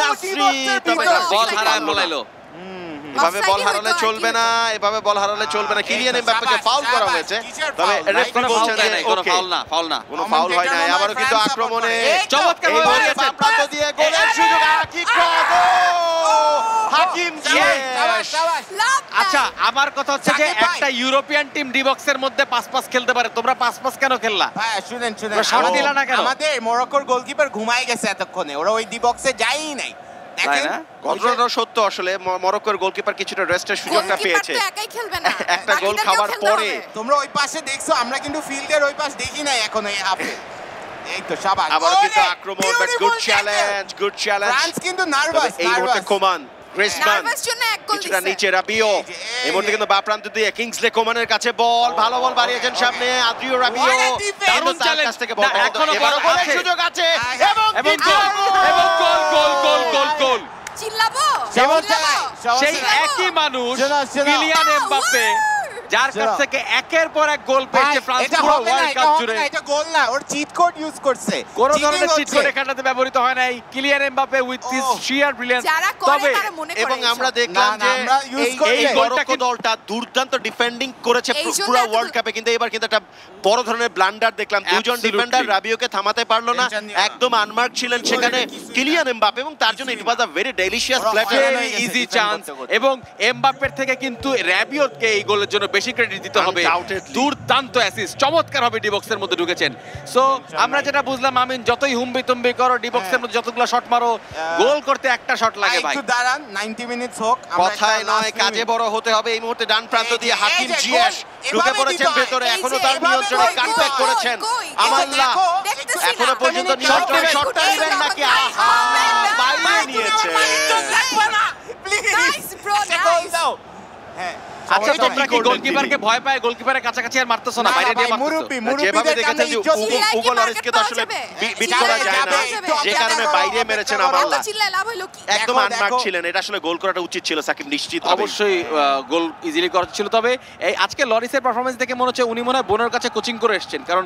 নাসরি তবে বল হারায় বলাইলো। এভাবে বল হারালে চলবে না, এভাবে বল হারালে চলবে না। কিলিয়ান এমবাপ্পেকে ফাউল করা হয়েছে, তবে রেফারি বলছেন যে কোনো ফাউল না, ফাউল না, কোনো ফাউল হয় না। আবারও কিন্তু আক্রমণে চমৎকার এই মুহূর্তে বাম প্রান্ত দিয়ে গোলের সুযোগ। কি হাকিম জিয়েশ। আচ্ছা আমার কথা হচ্ছে যে একটা ইউরোপিয়ান টিম ডি বক্সের মধ্যে 5-5 খেলতে পারে, তোমরা 5-5 কেন খেললা? ভাই শুনেন সাড়া দিলা না কেন? আমাদের মরক্কোর গোলকিপার ঘুমাই গেছে এতক্ষণে, ওরা ওই ডি বক্সে যায়ই নাই। দেখেন ঘটনাটা সত্য, আসলে মরক্কোর গোলকিপার কিছুটা রেস্টের সুযোগটা পেয়েছে। একাই খেলবে না, একটা গোল খাওয়ার পরে তোমরা ওই পাশে দেখছো, আমরা কিন্তু ফিল্ডের ওই পাশ দেখি নাই এখন এই হাফে। এই তো শাবাশ, আবার কিন্তু আক্রমণ, but good challenge, good challenge. France কিন্তু নার্ভাস, এই মুহূর্তে কোমান, গ্রিজমান নার্ভাস জন্য এক গোল কিছুটা দিছে। নিচে রাবিও। এই মুহূর্তে কিন্তু বাম প্রান্ত দিয়ে কিংসলে কোমানের কাছে বল, ভালো বল বাড়িয়েছেন সামনে আদ্রিও রাবিও। দারুণ তার চ্যালেঞ্জ। কাছ থেকে বল, না, এখনো এবারও বল গোলের আছে। সুযোগ আছে এবং গোল, এবং গোল, গোল, গোল, গোল, গোল। চিল্লাবো সেই একই মানুষ শোনো। কিলিয়ান এমবাপ্পে, যার কাছ থেকে একের পর এক গোল পেয়েছে ফ্রান্স এটা পুরো হবে না, ওয়ার্ল্ড কাপ জুড়ে। এটা গোল না, ওর চিট কোড ইউজ করছে। কোন Cheating ধরনের চিট হচ্ছে। কোড এখানটাতে ব্যবহৃত হয় নাই। Kylian Mbappe with his shear brilliance. যারা করে তবে তারা মনে করে এবং এইসব। আমরা দেখলাম না, যে আমরা use করি এই নাই। মরক্কো দলটা দুর্দান্ত ডিফেন্ডিং করেছে এই জন্য পুরো এত ওয়ার্ল্ড কাপে, কিন্তু এবার কিন্তু একটা বড় ধরনের ব্লান্ডার দেখলাম। দুজন Absolutely. ডিফেন্ডার রাবিওকে থামাতে পারলো না, Tension নিও না। একদম আনমার্ক ছিলেন সেখানে কিলিয়ান এমবাপ্পে, এবং তার জন্য ইট ওয়াজ আ ভেরি ডেলিশিয়াস ওরা প্লেটার। হয়রান ভেরি হয়ে গেছে ইজি defend চান্স। করতে করতে। এবং এমবাপ্পের থেকে কিন্তু রাবিওকে এই গোলের জন্য বেশি ক্রেডিট দিতে হবে। Undoubtedly. দুর্দান্ত অ্যাসিস্ট, চমৎকার ভাবে ডি বক্সের মধ্যে ঢুকেছেন। সো আমরা যেটা বুঝলাম, আমিন যতই হুম্বি তুম্বি করো, ডি বক্সের মধ্যে যতগুলো শট মারো, গোল করতে একটা শট লাগে ভাই। একটু দাঁড়ান, 90 মিনিটস হোক, আমরা কথায় একটা নয় last কাজে minute। বড় হতে হবে। এই মুহূর্তে ডান প্রান্ত এই যে, দিয়ে হাকিম এই যে, জিয়েশ গোল, ঢুকে এভাবে পড়েছেন দিতে হয়। ভেতরে, এই এখনো যে, তার এভাবে নিয়ন্ত্রণে কই, কাটব্যাক কই, করেছেন কই, আমাল্লা। দেখো, দেখতেছি না। এখনো পর্যন্ত একটা নিয়ন্ত্রণে minute শটটা যাও, নেবেন নাকি? এই আহা, বাইরে নিয়েছে। Nice, bro, একটা গোল nice. দাও। হ্যাঁ, আচ্ছা সমস্যা তোমরা নেই। কি গোলকিপারকে ভয় পায়, গোলকিপারের কাছাকাছি আর মারতেছো না, না, বাইরে দিয়ে ভাই, মারতেছো? মুরব্বি, যেভাবে মুরব্বিদের দেখেছেন কানে যে ইজ্জত নেই। চিল্লায় কি উগো market লরিসকে তো পাওয়া আসলে যাবে? বিট চিল্লায় করা যায় না, যাবে, যে যাবে, কারণে যাবে। বাইরে মেরেছেন অত আমাল্লা। চিল্লায় লাভ হইলো কি? একদম দেখো, আনমার্ক দেখো। ছিলেন, এটা আসলে গোল করাটা উচিত ছিল সাকিব, নিশ্চিত হবে। অবশ্যই গোল ইজিলি করা ছিল। তবে এই আজকে লরিসের পারফরমেন্স দেখে মনে হচ্ছে উনি মনে হয় বোনের কাছে কোচিং করে এসেছেন, কারণ